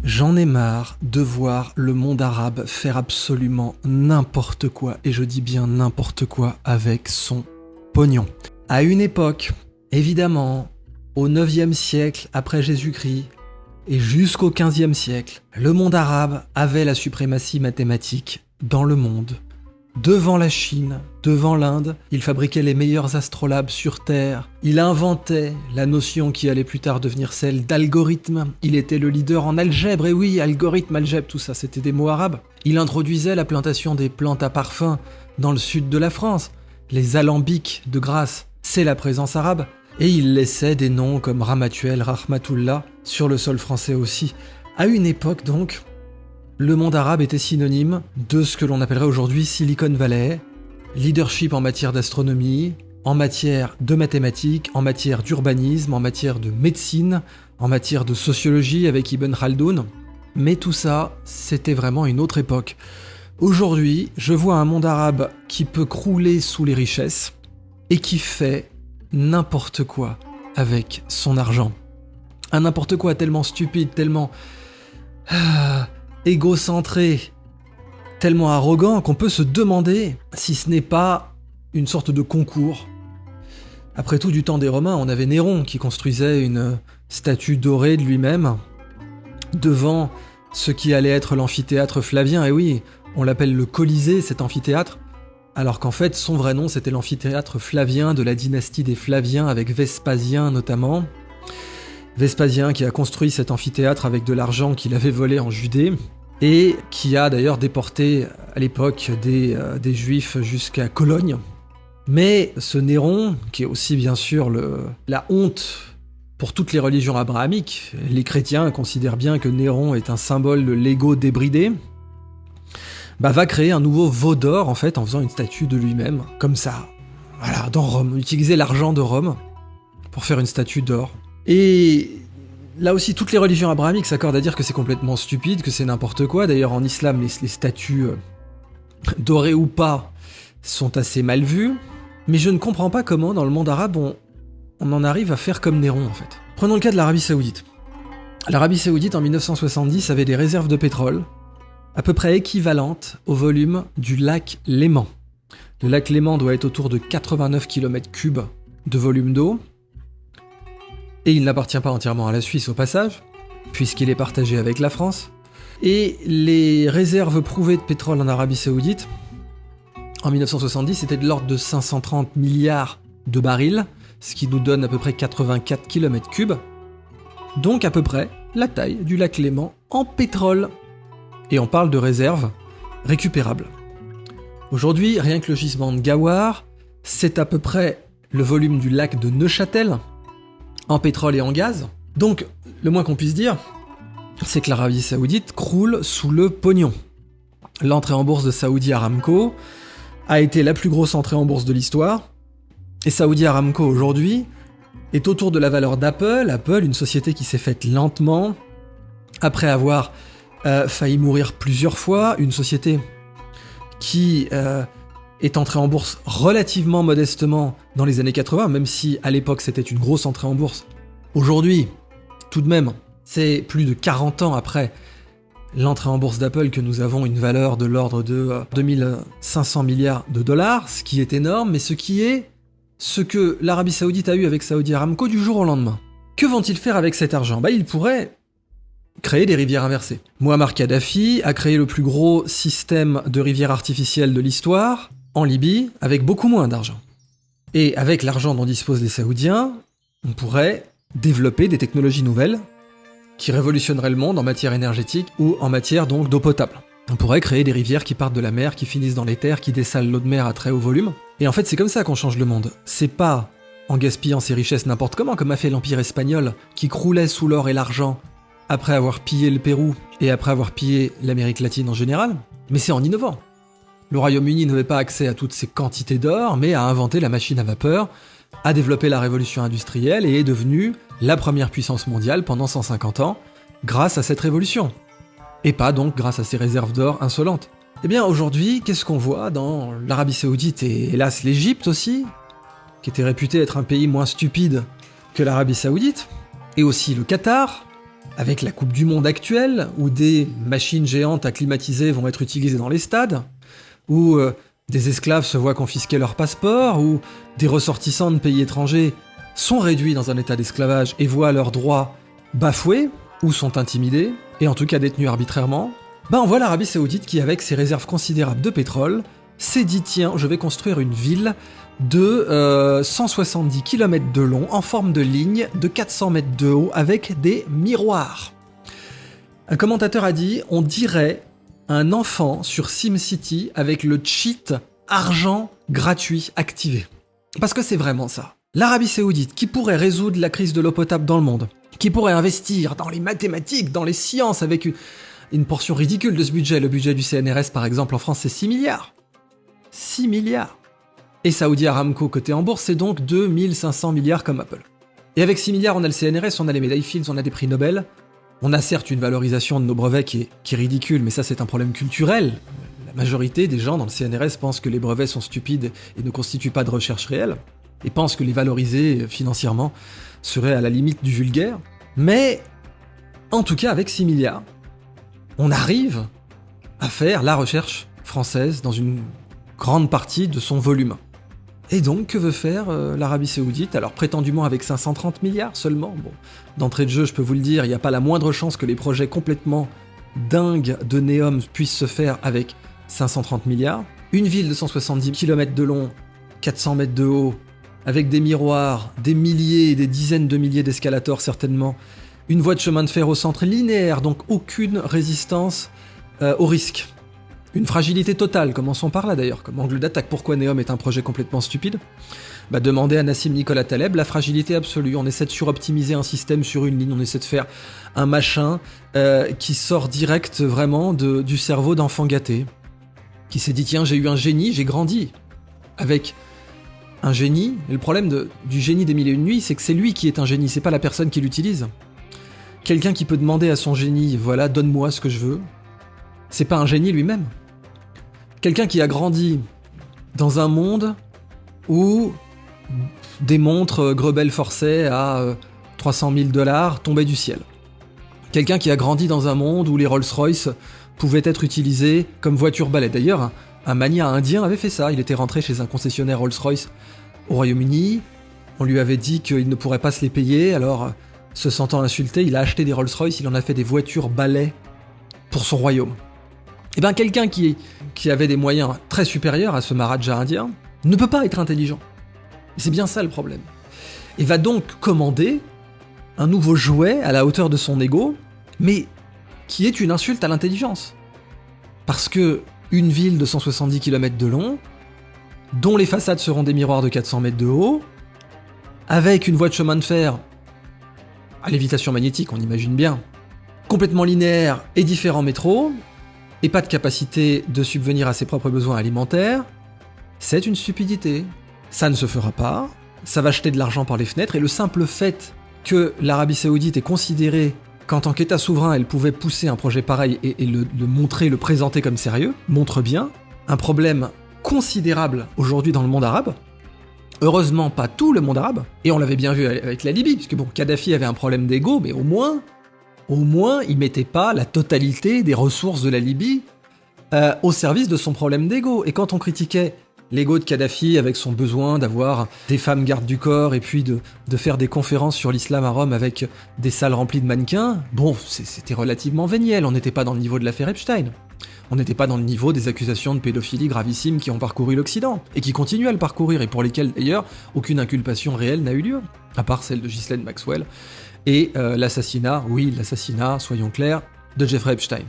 J'en ai marre de voir le monde arabe faire absolument n'importe quoi, et je dis bien n'importe quoi, avec son pognon. À une époque, évidemment, au 9e siècle après Jésus-Christ, et jusqu'au 15e siècle, le monde arabe avait la suprématie mathématique dans le monde. Devant la Chine, devant l'Inde, il fabriquait les meilleurs astrolabes sur Terre. Il inventait la notion qui allait plus tard devenir celle d'algorithme. Il était le leader en algèbre, et oui, algorithme, algèbre, tout ça, c'était des mots arabes. Il introduisait la plantation des plantes à parfum dans le sud de la France. Les alambics de Grasse, c'est la présence arabe. Et il laissait des noms comme Ramatuel, Rahmatullah, sur le sol français aussi. À une époque donc, le monde arabe était synonyme de ce que l'on appellerait aujourd'hui Silicon Valley, leadership en matière d'astronomie, en matière de mathématiques, en matière d'urbanisme, en matière de médecine, en matière de sociologie avec Ibn Khaldoun. Mais tout ça, c'était vraiment une autre époque. Aujourd'hui, je vois un monde arabe qui peut crouler sous les richesses et qui fait n'importe quoi avec son argent. Un n'importe quoi tellement stupide, tellement égocentré, tellement arrogant qu'on peut se demander si ce n'est pas une sorte de concours. Après tout, du temps des Romains, on avait Néron qui construisait une statue dorée de lui-même devant ce qui allait être l'amphithéâtre Flavien. Et oui, on l'appelle le Colisée, cet amphithéâtre, alors qu'en fait, son vrai nom, c'était l'amphithéâtre Flavien de la dynastie des Flaviens, avec Vespasien notamment. Vespasien qui a construit cet amphithéâtre avec de l'argent qu'il avait volé en Judée, et qui a d'ailleurs déporté à l'époque des Juifs jusqu'à Cologne. Mais ce Néron, qui est aussi bien sûr la honte pour toutes les religions abrahamiques, les chrétiens considèrent bien que Néron est un symbole de l'ego débridé, va créer un nouveau veau d'or en fait en faisant une statue de lui-même, comme ça, voilà, dans Rome, utiliser l'argent de Rome pour faire une statue d'or. Et là aussi, toutes les religions abrahamiques s'accordent à dire que c'est complètement stupide, que c'est n'importe quoi. D'ailleurs, en islam, les statues dorées ou pas sont assez mal vues. Mais je ne comprends pas comment, dans le monde arabe, on en arrive à faire comme Néron, en fait. Prenons le cas de l'Arabie Saoudite. L'Arabie Saoudite, en 1970, avait des réserves de pétrole à peu près équivalentes au volume du lac Léman. Le lac Léman doit être autour de 89 km3 de volume d'eau. Et il n'appartient pas entièrement à la Suisse au passage, puisqu'il est partagé avec la France. Et les réserves prouvées de pétrole en Arabie Saoudite, en 1970, étaient de l'ordre de 530 milliards de barils, ce qui nous donne à peu près 84 km3, donc à peu près la taille du lac Léman en pétrole. Et on parle de réserves récupérables. Aujourd'hui, rien que le gisement de Gawar, c'est à peu près le volume du lac de Neuchâtel, en pétrole et en gaz. Donc, le moins qu'on puisse dire, c'est que l'Arabie Saoudite croule sous le pognon. L'entrée en bourse de Saudi Aramco a été la plus grosse entrée en bourse de l'histoire, et Saudi Aramco aujourd'hui est autour de la valeur d'Apple. Apple, une société qui s'est faite lentement, après avoir failli mourir plusieurs fois, une société qui est entrée en bourse relativement modestement dans les années 80, même si à l'époque c'était une grosse entrée en bourse. Aujourd'hui, tout de même, c'est plus de 40 ans après l'entrée en bourse d'Apple que nous avons une valeur de l'ordre de 2500 milliards de dollars, ce qui est énorme, mais ce que l'Arabie Saoudite a eu avec Saudi Aramco du jour au lendemain. Que vont-ils faire avec cet argent ? Ils pourraient créer des rivières inversées. Muammar Kadhafi a créé le plus gros système de rivières artificielles de l'histoire en Libye avec beaucoup moins d'argent. Et avec l'argent dont disposent les Saoudiens, on pourrait développer des technologies nouvelles qui révolutionneraient le monde en matière énergétique ou en matière donc d'eau potable. On pourrait créer des rivières qui partent de la mer, qui finissent dans les terres, qui dessalent l'eau de mer à très haut volume. Et en fait, c'est comme ça qu'on change le monde. C'est pas en gaspillant ses richesses n'importe comment, comme a fait l'Empire espagnol, qui croulait sous l'or et l'argent après avoir pillé le Pérou et après avoir pillé l'Amérique latine en général, mais c'est en innovant. Le Royaume-Uni n'avait pas accès à toutes ces quantités d'or, mais a inventé la machine à vapeur, a développé la révolution industrielle et est devenu la première puissance mondiale pendant 150 ans grâce à cette révolution. Et pas donc grâce à ses réserves d'or insolentes. Eh bien aujourd'hui, qu'est-ce qu'on voit dans l'Arabie Saoudite et hélas l'Égypte aussi, qui était réputé être un pays moins stupide que l'Arabie Saoudite, et aussi le Qatar, avec la Coupe du Monde actuelle, où des machines géantes à climatiser vont être utilisées dans les stades, où des esclaves se voient confisquer leur passeport, où des ressortissants de pays étrangers sont réduits dans un état d'esclavage et voient leurs droits bafoués, ou sont intimidés, et en tout cas détenus arbitrairement, on voit l'Arabie Saoudite qui, avec ses réserves considérables de pétrole, s'est dit tiens, je vais construire une ville de 170 km de long, en forme de ligne, de 400 mètres de haut, avec des miroirs. Un commentateur a dit on dirait un enfant sur SimCity avec le cheat argent gratuit activé. Parce que c'est vraiment ça. L'Arabie Saoudite, qui pourrait résoudre la crise de l'eau potable dans le monde, qui pourrait investir dans les mathématiques, dans les sciences, avec une portion ridicule de ce budget. Le budget du CNRS, par exemple, en France, c'est 6 milliards. 6 milliards. Et Saudi Aramco, coté en bourse, c'est donc 2500 milliards comme Apple. Et avec 6 milliards, on a le CNRS, on a les médailles Fields, on a des prix Nobel. On a certes une valorisation de nos brevets qui est ridicule, mais ça c'est un problème culturel. La majorité des gens dans le CNRS pensent que les brevets sont stupides et ne constituent pas de recherche réelle, et pensent que les valoriser financièrement serait à la limite du vulgaire. Mais, en tout cas, avec 6 milliards, on arrive à faire la recherche française dans une grande partie de son volume. Et donc, que veut faire l'Arabie Saoudite? Alors, prétendument avec 530 milliards seulement. Bon, d'entrée de jeu, je peux vous le dire, il n'y a pas la moindre chance que les projets complètement dingues de Neom puissent se faire avec 530 milliards. Une ville de 170 km de long, 400 mètres de haut, avec des miroirs, des milliers et des dizaines de milliers d'escalators certainement. Une voie de chemin de fer au centre linéaire, donc aucune résistance au risque. Une fragilité totale, commençons par là d'ailleurs, comme angle d'attaque. Pourquoi Neom est un projet complètement stupide? Demandez à Nassim Nicolas Taleb la fragilité absolue. On essaie de suroptimiser un système sur une ligne, on essaie de faire un machin qui sort direct vraiment du cerveau d'enfant gâté, qui s'est dit tiens, j'ai eu un génie, j'ai grandi avec un génie. Et le problème du génie des Mille et Une Nuits, c'est que c'est lui qui est un génie, c'est pas la personne qui l'utilise. Quelqu'un qui peut demander à son génie, voilà, donne-moi ce que je veux, c'est pas un génie lui-même. Quelqu'un qui a grandi dans un monde où des montres Grebel Forsey à 300 000 $ tombaient du ciel. Quelqu'un qui a grandi dans un monde où les Rolls-Royce pouvaient être utilisés comme voiture balai. D'ailleurs, un magnat indien avait fait ça. Il était rentré chez un concessionnaire Rolls-Royce au Royaume-Uni. On lui avait dit qu'il ne pourrait pas se les payer. Alors, se sentant insulté, il a acheté des Rolls-Royce. Il en a fait des voitures balai pour son royaume. Eh bien, quelqu'un qui avait des moyens très supérieurs à ce Maharaja indien ne peut pas être intelligent. Et c'est bien ça le problème. Et va donc commander un nouveau jouet à la hauteur de son ego, mais qui est une insulte à l'intelligence. Parce que une ville de 170 km de long, dont les façades seront des miroirs de 400 mètres de haut, avec une voie de chemin de fer à lévitation magnétique, on imagine bien, complètement linéaire et différents métros, et pas de capacité de subvenir à ses propres besoins alimentaires, c'est une stupidité. Ça ne se fera pas, ça va jeter de l'argent par les fenêtres, et le simple fait que l'Arabie Saoudite ait considéré qu'en tant qu'État souverain, elle pouvait pousser un projet pareil et le montrer, le présenter comme sérieux, montre bien un problème considérable aujourd'hui dans le monde arabe. Heureusement, pas tout le monde arabe, et on l'avait bien vu avec la Libye, puisque bon, Kadhafi avait un problème d'ego, mais au moins, il mettait pas la totalité des ressources de la Libye au service de son problème d'ego. Et quand on critiquait l'ego de Kadhafi avec son besoin d'avoir des femmes gardes du corps et puis de faire des conférences sur l'islam à Rome avec des salles remplies de mannequins, bon, c'était relativement véniel, on n'était pas dans le niveau de l'affaire Epstein. On n'était pas dans le niveau des accusations de pédophilie gravissimes qui ont parcouru l'Occident, et qui continuent à le parcourir, et pour lesquelles d'ailleurs aucune inculpation réelle n'a eu lieu, à part celle de Ghislaine Maxwell, et l'assassinat, soyons clairs, de Jeffrey Epstein.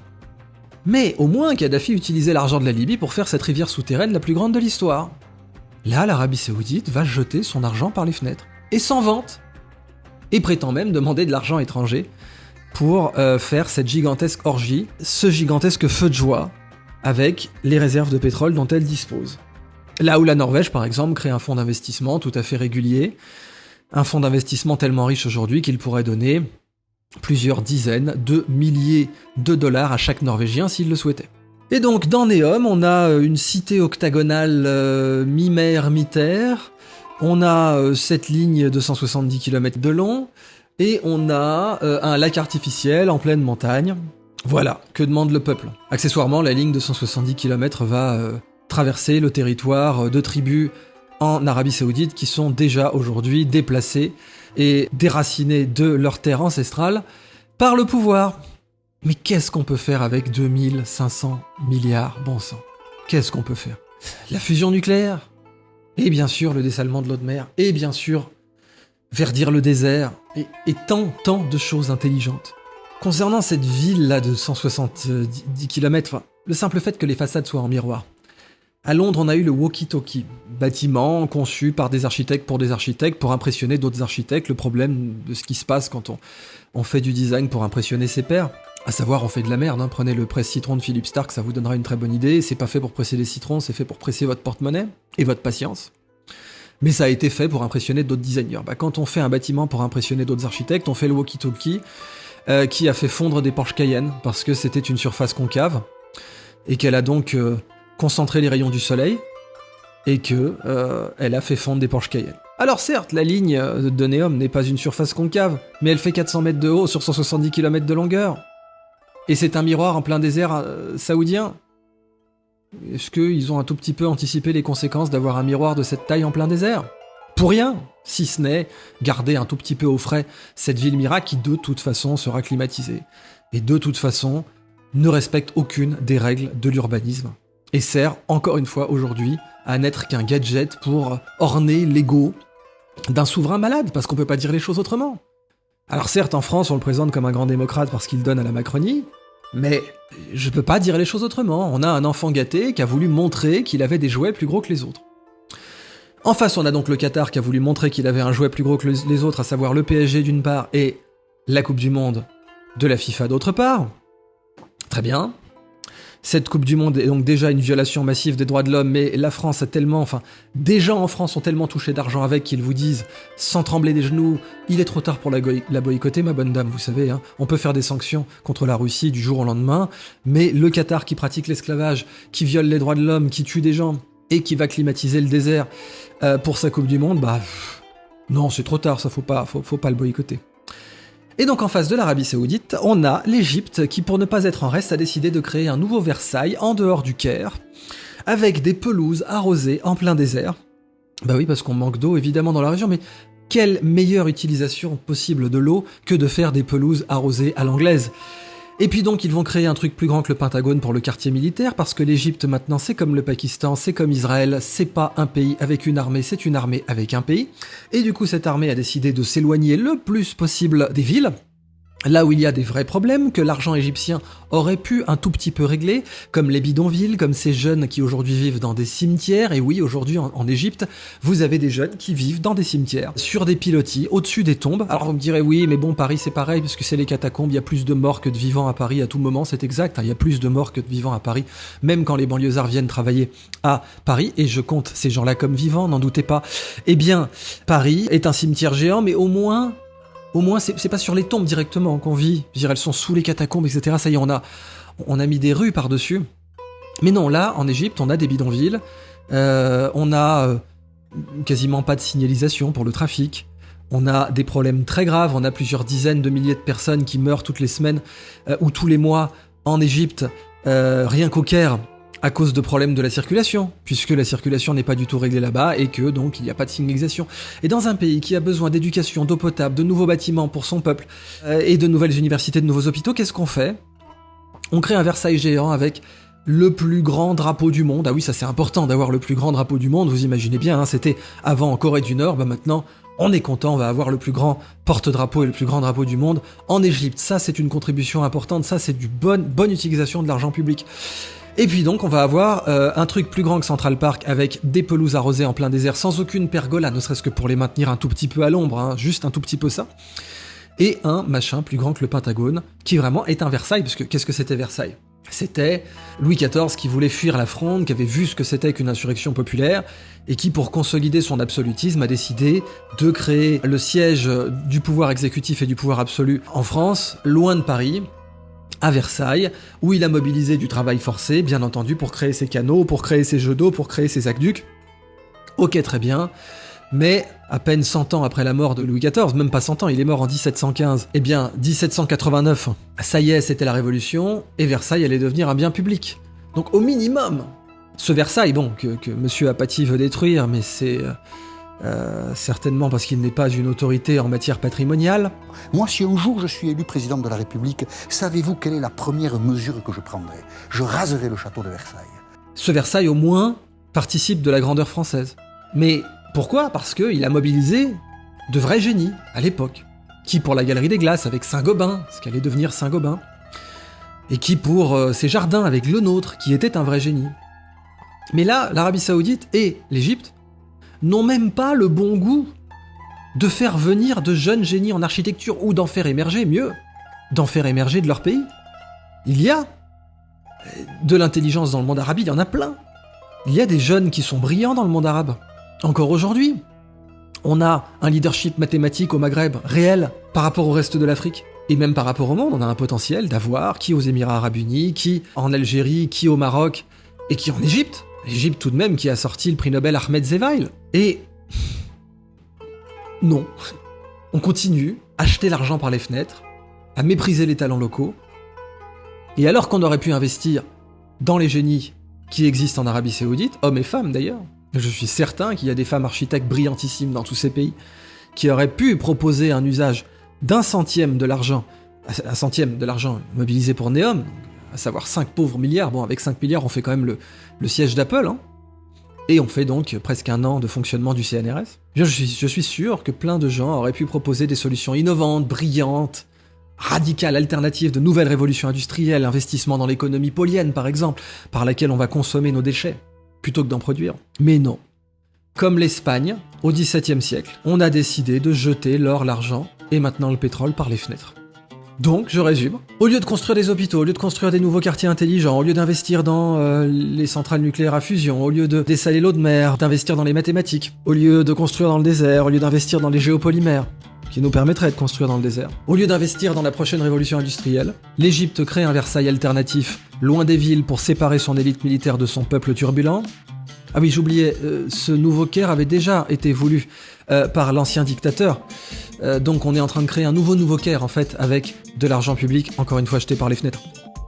Mais au moins Kadhafi utilisait l'argent de la Libye pour faire cette rivière souterraine la plus grande de l'histoire. Là, l'Arabie Saoudite va jeter son argent par les fenêtres, et s'en vante, et prétend même demander de l'argent étranger pour faire cette gigantesque orgie, ce gigantesque feu de joie, avec les réserves de pétrole dont elle dispose. Là où la Norvège, par exemple, crée un fonds d'investissement tout à fait régulier, un fonds d'investissement tellement riche aujourd'hui qu'il pourrait donner plusieurs dizaines de milliers de dollars à chaque Norvégien s'il le souhaitait. Et donc, dans Neom, on a une cité octagonale mi-mer, mi-terre, on a cette ligne de 170 km de long, et on a un lac artificiel en pleine montagne. Voilà, que demande le peuple? Accessoirement, la ligne de 170 km va traverser le territoire de tribus en Arabie Saoudite qui sont déjà aujourd'hui déplacées et déracinées de leurs terres ancestrales par le pouvoir. Mais qu'est-ce qu'on peut faire avec 2500 milliards, bon sang? Qu'est-ce qu'on peut faire? La fusion nucléaire, et bien sûr le dessalement de l'eau de mer, et bien sûr verdir le désert, et tant de choses intelligentes. Concernant cette ville-là de 170 km, le simple fait que les façades soient en miroir. À Londres, on a eu le walkie-talkie, bâtiment conçu par des architectes pour impressionner d'autres architectes. Le problème de ce qui se passe quand on fait du design pour impressionner ses pairs, à savoir on fait de la merde, hein. Prenez le presse-citron de Philippe Stark, ça vous donnera une très bonne idée. C'est pas fait pour presser des citrons, c'est fait pour presser votre porte-monnaie et votre patience. Mais ça a été fait pour impressionner d'autres designers. Quand on fait un bâtiment pour impressionner d'autres architectes, on fait le walkie-talkie qui a fait fondre des Porsche Cayenne parce que c'était une surface concave et qu'elle a donc concentré les rayons du soleil et que elle a fait fondre des Porsche Cayenne. Alors certes, la ligne de Neom n'est pas une surface concave, mais elle fait 400 mètres de haut sur 170 km de longueur. Et c'est un miroir en plein désert saoudien. Est-ce qu'ils ont un tout petit peu anticipé les conséquences d'avoir un miroir de cette taille en plein désert? Pour rien, si ce n'est garder un tout petit peu au frais cette ville miracle qui de toute façon sera climatisée. Et de toute façon ne respecte aucune des règles de l'urbanisme. Et sert, encore une fois aujourd'hui, à n'être qu'un gadget pour orner l'ego d'un souverain malade, parce qu'on peut pas dire les choses autrement. Alors certes, en France, on le présente comme un grand démocrate parce qu'il donne à la Macronie, mais je peux pas dire les choses autrement. On a un enfant gâté qui a voulu montrer qu'il avait des jouets plus gros que les autres. En face, on a donc le Qatar qui a voulu montrer qu'il avait un jouet plus gros que les autres, à savoir le PSG d'une part et la Coupe du Monde de la FIFA d'autre part. Très bien. Cette Coupe du Monde est donc déjà une violation massive des droits de l'homme, mais la France a tellement... Enfin, des gens en France ont tellement touché d'argent avec qu'ils vous disent, sans trembler des genoux, il est trop tard pour la boycotter, ma bonne dame, vous savez. Hein, on peut faire des sanctions contre la Russie du jour au lendemain, mais le Qatar qui pratique l'esclavage, qui viole les droits de l'homme, qui tue des gens, et qui va climatiser le désert pour sa Coupe du Monde, non, c'est trop tard, ça faut pas le boycotter. Et donc en face de l'Arabie Saoudite, on a l'Égypte qui, pour ne pas être en reste, a décidé de créer un nouveau Versailles en dehors du Caire, avec des pelouses arrosées en plein désert. Bah oui, parce qu'on manque d'eau évidemment dans la région, mais quelle meilleure utilisation possible de l'eau que de faire des pelouses arrosées à l'anglaise? Et puis donc ils vont créer un truc plus grand que le Pentagone pour le quartier militaire, parce que l'Égypte maintenant c'est comme le Pakistan, c'est comme Israël, c'est pas un pays avec une armée, c'est une armée avec un pays. Et du coup cette armée a décidé de s'éloigner le plus possible des villes, là où il y a des vrais problèmes que l'argent égyptien aurait pu un tout petit peu régler, comme les bidonvilles, comme ces jeunes qui aujourd'hui vivent dans des cimetières. Et oui, aujourd'hui en Égypte, vous avez des jeunes qui vivent dans des cimetières, sur des pilotis, au-dessus des tombes. Alors vous me direz, oui, mais bon, Paris c'est pareil, puisque c'est les catacombes, il y a plus de morts que de vivants à Paris à tout moment, c'est exact, hein, il y a plus de morts que de vivants à Paris, même quand les banlieusards viennent travailler à Paris, et je compte ces gens-là comme vivants, n'en doutez pas. Eh bien, Paris est un cimetière géant, mais au moins, c'est pas sur les tombes directement qu'on vit. Je veux dire, elles sont sous les catacombes, etc. Ça y est, on a mis des rues par-dessus. Mais non, là, en Égypte, on a des bidonvilles. On a quasiment pas de signalisation pour le trafic. On a des problèmes très graves. On a plusieurs dizaines de milliers de personnes qui meurent toutes les semaines ou tous les mois en Égypte, rien qu'au Caire, à cause de problèmes de la circulation, puisque la circulation n'est pas du tout réglée là-bas et que donc il n'y a pas de signalisation. Et dans un pays qui a besoin d'éducation, d'eau potable, de nouveaux bâtiments pour son peuple et de nouvelles universités, de nouveaux hôpitaux, qu'est-ce qu'on fait? On crée un Versailles géant avec le plus grand drapeau du monde. Ah oui, ça c'est important d'avoir le plus grand drapeau du monde, vous imaginez bien, hein, c'était avant en Corée du Nord, maintenant on est content, on va avoir le plus grand porte-drapeau et le plus grand drapeau du monde en Égypte. Ça c'est une contribution importante, ça c'est du bonne utilisation de l'argent public. Et puis donc on va avoir un truc plus grand que Central Park avec des pelouses arrosées en plein désert sans aucune pergola, ne serait-ce que pour les maintenir un tout petit peu à l'ombre, hein, juste un tout petit peu ça. Et un machin plus grand que le Pentagone, qui vraiment est un Versailles, parce que qu'est-ce que c'était Versailles? C'était Louis XIV qui voulait fuir la Fronde, qui avait vu ce que c'était qu'une insurrection populaire, et qui, pour consolider son absolutisme, a décidé de créer le siège du pouvoir exécutif et du pouvoir absolu en France, loin de Paris, à Versailles, où il a mobilisé du travail forcé, bien entendu, pour créer ses canaux, pour créer ses jeux d'eau, pour créer ses aqueducs. Ok, très bien, mais à peine 100 ans après la mort de Louis XIV, même pas 100 ans, il est mort en 1715. Eh bien, 1789, ça y est, c'était la Révolution, et Versailles allait devenir un bien public. Donc au minimum, ce Versailles, bon, que Monsieur Apathy veut détruire, mais c'est certainement parce qu'il n'est pas une autorité en matière patrimoniale. Moi, si un jour je suis élu président de la République, savez-vous quelle est la première mesure que je prendrai? Je raserai le château de Versailles. Ce Versailles, au moins, participe de la grandeur française. Mais pourquoi? Parce qu'il a mobilisé de vrais génies, à l'époque. Qui pour la Galerie des Glaces, avec Saint-Gobain, ce qu'allait devenir Saint-Gobain. Et qui pour ses jardins, avec le nôtre, qui était un vrai génie. Mais là, l'Arabie Saoudite et l'Égypte n'ont même pas le bon goût de faire venir de jeunes génies en architecture, ou d'en faire émerger, mieux, d'en faire émerger de leur pays. Il y a de l'intelligence dans le monde arabe, il y en a plein. Il y a des jeunes qui sont brillants dans le monde arabe. Encore aujourd'hui, on a un leadership mathématique au Maghreb réel par rapport au reste de l'Afrique. Et même par rapport au monde, on a un potentiel d'avoir qui aux Émirats Arabes Unis, qui en Algérie, qui au Maroc, et qui en Égypte. L'Égypte tout de même qui a sorti le prix Nobel Ahmed Zewail. Et non, on continue à acheter l'argent par les fenêtres, à mépriser les talents locaux, et alors qu'on aurait pu investir dans les génies qui existent en Arabie Saoudite, hommes et femmes d'ailleurs, je suis certain qu'il y a des femmes architectes brillantissimes dans tous ces pays, qui auraient pu proposer un usage d'un centième de l'argent mobilisé pour Neom, à savoir 5 pauvres milliards. Bon, avec 5 milliards, on fait quand même le siège d'Apple, hein. Et on fait donc presque un an de fonctionnement du CNRS. Je suis sûr que plein de gens auraient pu proposer des solutions innovantes, brillantes, radicales, alternatives, de nouvelles révolutions industrielles, investissement dans l'économie polienne par exemple, par laquelle on va consommer nos déchets, plutôt que d'en produire. Mais non. Comme l'Espagne, au XVIIe siècle, on a décidé de jeter l'or, l'argent, et maintenant le pétrole par les fenêtres. Donc, je résume. Au lieu de construire des hôpitaux, au lieu de construire des nouveaux quartiers intelligents, au lieu d'investir dans les centrales nucléaires à fusion, au lieu de dessaler l'eau de mer, d'investir dans les mathématiques, au lieu de construire dans le désert, au lieu d'investir dans les géopolymères, qui nous permettraient de construire dans le désert, au lieu d'investir dans la prochaine révolution industrielle, l'Égypte crée un Versailles alternatif, loin des villes pour séparer son élite militaire de son peuple turbulent. Ah oui, j'oubliais, ce nouveau Caire avait déjà été voulu par l'ancien dictateur. Donc on est en train de créer un nouveau Caire en fait, avec de l'argent public, encore une fois jeté par les fenêtres.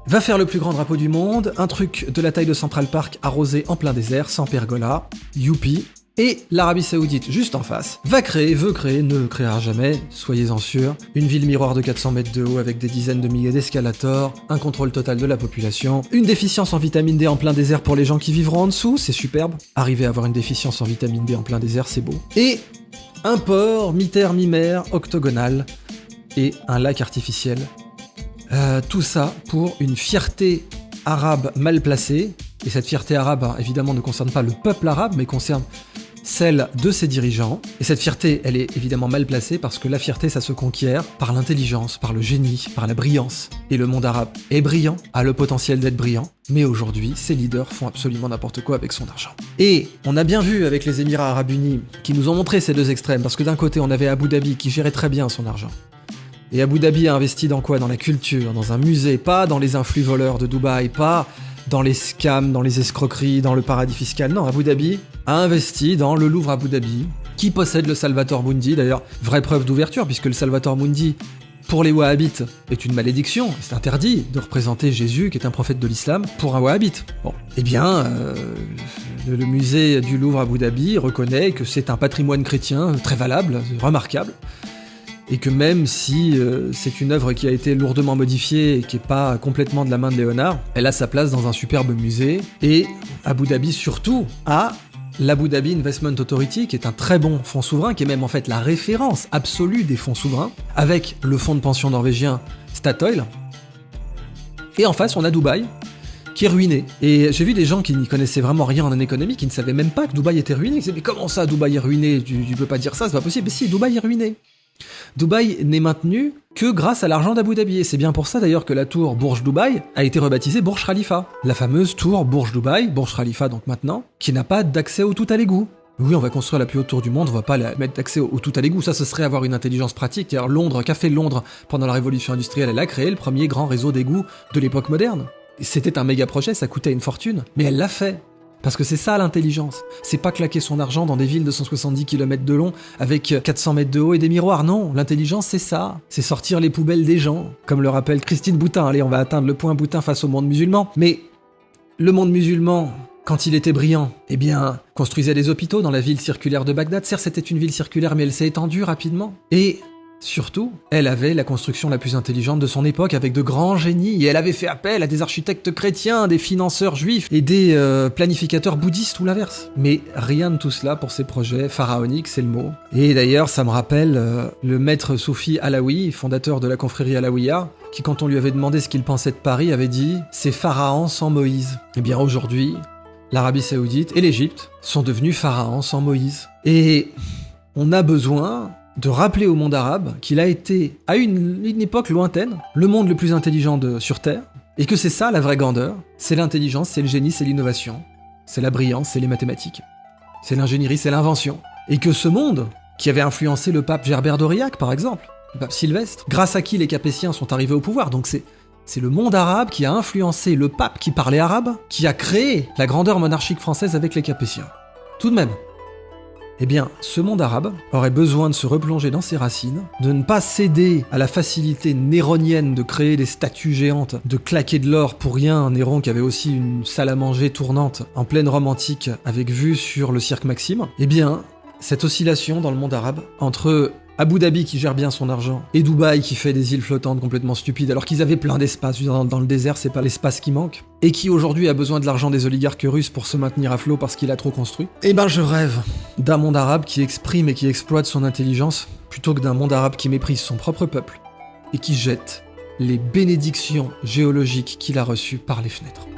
Va faire le plus grand drapeau du monde, un truc de la taille de Central Park arrosé en plein désert, sans pergola, youpi. Et l'Arabie Saoudite, juste en face, veut créer, ne créera jamais, soyez-en sûrs, une ville miroir de 400 mètres de haut avec des dizaines de milliers d'escalators, un contrôle total de la population, une déficience en vitamine D en plein désert pour les gens qui vivront en dessous, c'est superbe. Arriver à avoir une déficience en vitamine D en plein désert, c'est beau. Et un port mi-terre mi-mer, octogonal, et un lac artificiel. Tout ça pour une fierté arabe mal placée, et cette fierté arabe, évidemment, ne concerne pas le peuple arabe, mais concerne celle de ses dirigeants. Et cette fierté, elle est évidemment mal placée parce que la fierté, ça se conquiert par l'intelligence, par le génie, par la brillance. Et le monde arabe est brillant, a le potentiel d'être brillant, mais aujourd'hui, ses leaders font absolument n'importe quoi avec son argent. Et on a bien vu avec les Émirats Arabes Unis, qui nous ont montré ces deux extrêmes, parce que d'un côté, on avait Abu Dhabi qui gérait très bien son argent. Et Abu Dhabi a investi dans quoi? Dans la culture, dans un musée, pas dans les influx voleurs de Dubaï, pas dans les scams, dans les escroqueries, dans le paradis fiscal. Non, Abu Dhabi a investi dans le Louvre Abu Dhabi, qui possède le Salvator Mundi, d'ailleurs, vraie preuve d'ouverture, puisque le Salvator Mundi, pour les Wahhabites, est une malédiction. C'est interdit de représenter Jésus, qui est un prophète de l'islam, pour un Wahhabite. Bon, eh bien, le musée du Louvre Abu Dhabi reconnaît que c'est un patrimoine chrétien très valable, remarquable, et que même si c'est une œuvre qui a été lourdement modifiée et qui n'est pas complètement de la main de Léonard, elle a sa place dans un superbe musée, et Abu Dhabi surtout a l'Abu Dhabi Investment Authority, qui est un très bon fonds souverain, qui est même en fait la référence absolue des fonds souverains, avec le fonds de pension norvégien Statoil, et en face on a Dubaï, qui est ruiné. Et j'ai vu des gens qui n'y connaissaient vraiment rien en économie, qui ne savaient même pas que Dubaï était ruiné, qui disaient « Mais comment ça, Dubaï est ruiné? Tu peux pas dire ça, c'est pas possible. » Mais si, Dubaï est ruiné. Dubaï n'est maintenu que grâce à l'argent d'Abu Dhabi, et c'est bien pour ça d'ailleurs que la tour Burj Dubaï a été rebaptisée Burj Khalifa. La fameuse tour Burj Dubaï, Burj Khalifa donc maintenant, qui n'a pas d'accès au tout à l'égout. Oui, on va construire la plus haute tour du monde, on va pas la mettre d'accès au tout à l'égout, ça ce serait avoir une intelligence pratique. D'ailleurs Londres, qu'a fait Londres pendant la révolution industrielle? Elle a créé le premier grand réseau d'égouts de l'époque moderne. C'était un méga projet, ça coûtait une fortune, mais elle l'a fait. Parce que c'est ça l'intelligence. C'est pas claquer son argent dans des villes de 170 km de long avec 400 mètres de haut et des miroirs. Non, l'intelligence c'est ça. C'est sortir les poubelles des gens. Comme le rappelle Christine Boutin. Allez, on va atteindre le point Boutin face au monde musulman. Mais le monde musulman, quand il était brillant, eh bien, construisait des hôpitaux dans la ville circulaire de Bagdad. Certes, c'était une ville circulaire, mais elle s'est étendue rapidement. Et surtout, elle avait la construction la plus intelligente de son époque avec de grands génies et elle avait fait appel à des architectes chrétiens, des financeurs juifs et des planificateurs bouddhistes ou l'inverse. Mais rien de tout cela pour ses projets pharaoniques, c'est le mot. Et d'ailleurs, ça me rappelle le maître soufi alaoui, fondateur de la confrérie alaouia, qui quand on lui avait demandé ce qu'il pensait de Paris, avait dit « c'est Pharaon sans Moïse ». Eh bien aujourd'hui, l'Arabie Saoudite et l'Égypte sont devenus pharaons sans Moïse. Et on a besoin de rappeler au monde arabe qu'il a été, à une époque lointaine, le monde le plus intelligent sur Terre, et que c'est ça la vraie grandeur, c'est l'intelligence, c'est le génie, c'est l'innovation, c'est la brillance, c'est les mathématiques, c'est l'ingénierie, c'est l'invention. Et que ce monde, qui avait influencé le pape Gerbert d'Aurillac par exemple, le pape Sylvestre, grâce à qui les Capétiens sont arrivés au pouvoir, donc c'est le monde arabe qui a influencé le pape qui parlait arabe, qui a créé la grandeur monarchique française avec les Capétiens. Tout de même. Eh bien, ce monde arabe aurait besoin de se replonger dans ses racines, de ne pas céder à la facilité néronienne de créer des statues géantes, de claquer de l'or pour rien, Néron qui avait aussi une salle à manger tournante en pleine Rome antique avec vue sur le cirque Maxime. Eh bien, cette oscillation dans le monde arabe, entre Abu Dhabi qui gère bien son argent, et Dubaï qui fait des îles flottantes complètement stupides, alors qu'ils avaient plein d'espace, dans le désert c'est pas l'espace qui manque, et qui aujourd'hui a besoin de l'argent des oligarques russes pour se maintenir à flot parce qu'il a trop construit. Eh ben je rêve d'un monde arabe qui exprime et qui exploite son intelligence, plutôt que d'un monde arabe qui méprise son propre peuple, et qui jette les bénédictions géologiques qu'il a reçues par les fenêtres.